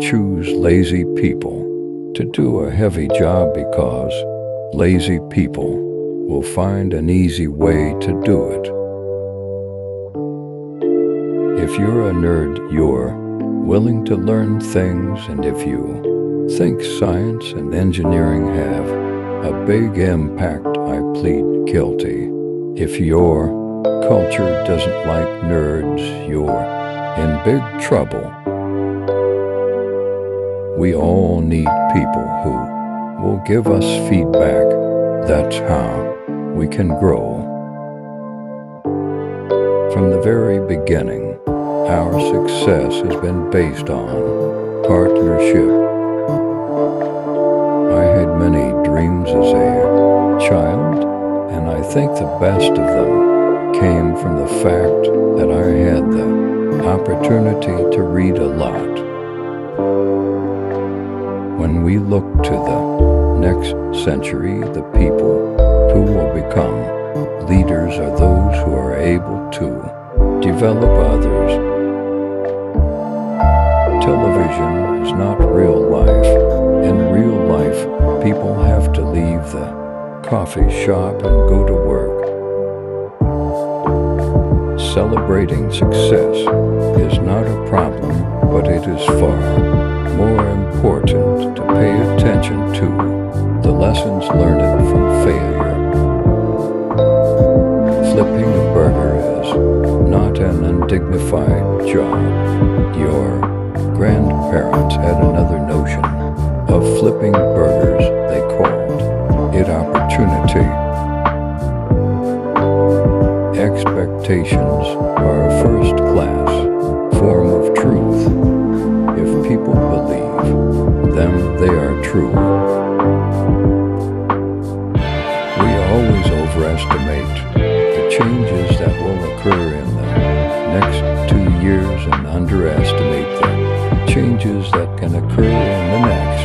choose lazy people to do a heavy job because lazy people will find an easy way to do it. If you're a nerd, you're willing to learn things, and if you think science and engineering have a big impact, I plead guilty. If your culture doesn't like nerds, you're in big trouble. We all need people who will give us feedback. That's how we can grow. From the very beginning, our success has been based on partnership. I had many dreams as a child, and I think the best of them came from the fact that I had the opportunity to read a lot. When we look to the next century, the people who will become leaders are those who are able to develop others. Television is not real life. In real life, people have to leave the coffee shop and go to work. Celebrating success is not a problem, but it is far more important to pay attention to the lessons learned from failure. Flipping a burger is not an undignified job. Your grandparents had another notion of flipping burgers. They called it opportunity. Expectations are a first-class form of truth. If people believe them, they are true. We always overestimate the changes that will occur in the next 2 years and underestimate the changes that can occur in the next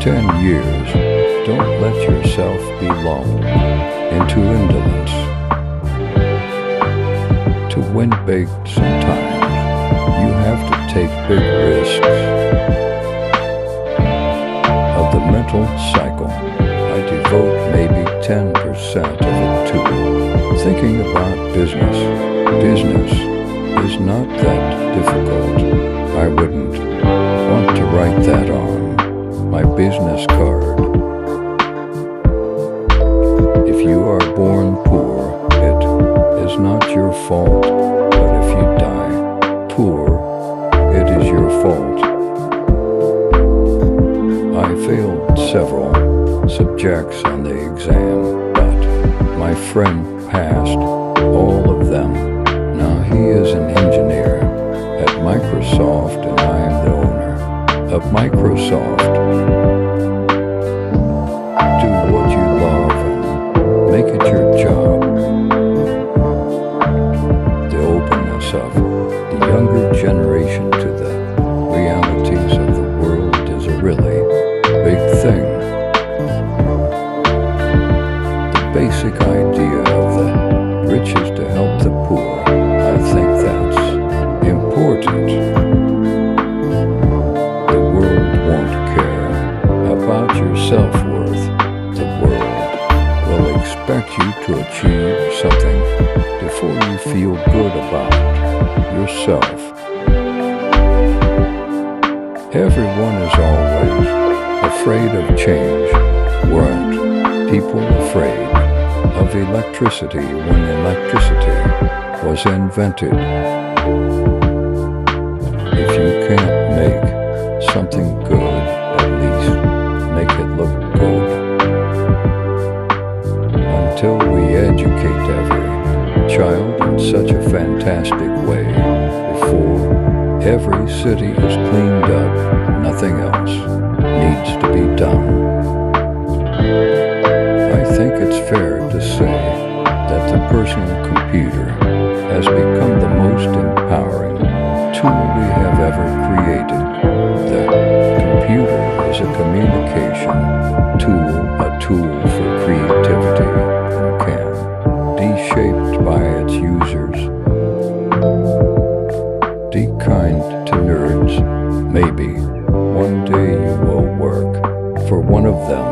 10 years. Don't let yourself be lulled into indolence. To win big, sometimes you have to take big risks. Of the mental cycle, I devote maybe 10% of it to thinking about business. Business is not that difficult. I wouldn't want to write that on my business card. If you are born poor, it is not your fault, but if you die poor, it is your fault. I failed several subjects on the exam, but my friend passed all of them. Now he is an engineer at Microsoft, and I am the owner of Microsoft. Do what you love and make it your job. The openness of the younger generation to the realities of the world is a really big thing. The basic idea of the rich is to help the poor. I think that's important. The world won't care about your self-worth. The world will expect you to achieve something before you feel good about yourself. Everyone is always afraid of change. Weren't people afraid of electricity when electricity was invented? If you can't make something good, at least make it look good. Until we educate every child in such a fantastic way, before every city is cleaned up, nothing else needs to be done. I think it's fair to say that the personal computer has become the most empowering tool we have ever created. The computer is a communication tool, a tool for creativity, and can be shaped by its users. Be kind to nerds. Maybe one day you will work for one of them.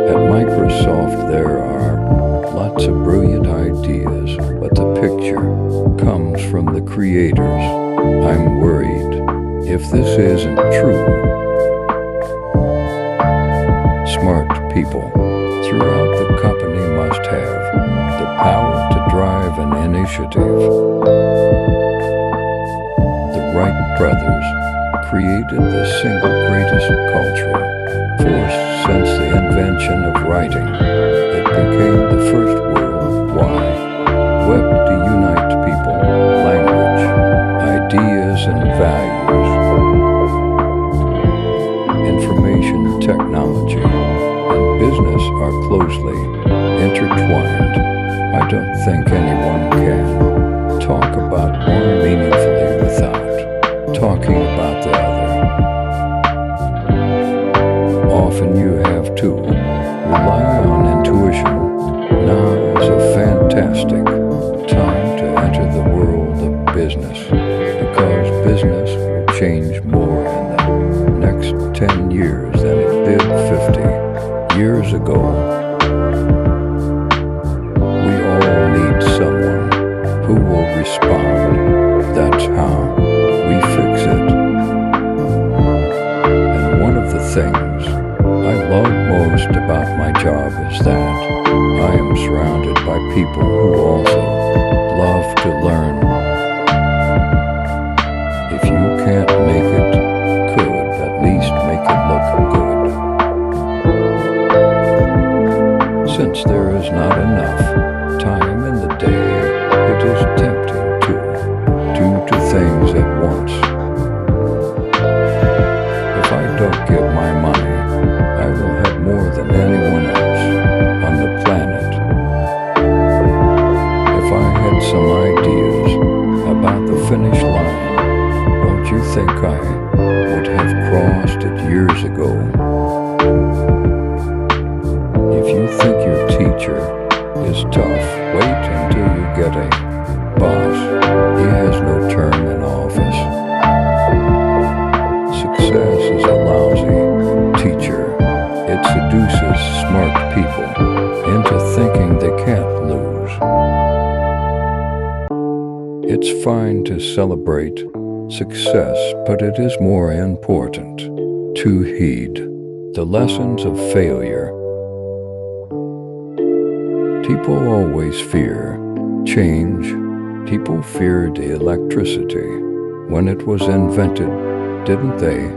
At Microsoft there are lots of brilliant ideas, but the picture comes from the creators. I'm worried if this isn't true. Smart people throughout the company must have the power to drive an initiative. The Wright brothers created the single greatest cultural force since the invention of writing. It became the first worldwide web to unite people, language, ideas, and values. Information technology and business are closely intertwined. I don't think anyone can talk about one meaningfully without talking about the other. Often you have to rely on intuition. Now is a fantastic time to enter the world of business, because business will change more in the next 10 years than it did 50 years ago. We all need someone who will respond. That's how we fix it. And one of the things I love most about my job is that I am surrounded by people who also love to learn. If you can't make it good, at least make it look good. Since there is not enough time in the day, it is tempting to do two things at once. If I don't get my money, I will have more than anyone else on the planet. If I had some ideas about the finish line, don't you think I would have crossed it years ago? If you think your teacher is tough, wait until you get a boss. He has no term in office. Success is a lousy teacher. It seduces smart people into thinking they can't lose. It's fine to celebrate success, but it is more important to heed the lessons of failure. People always fear change. People feared electricity when it was invented, didn't they?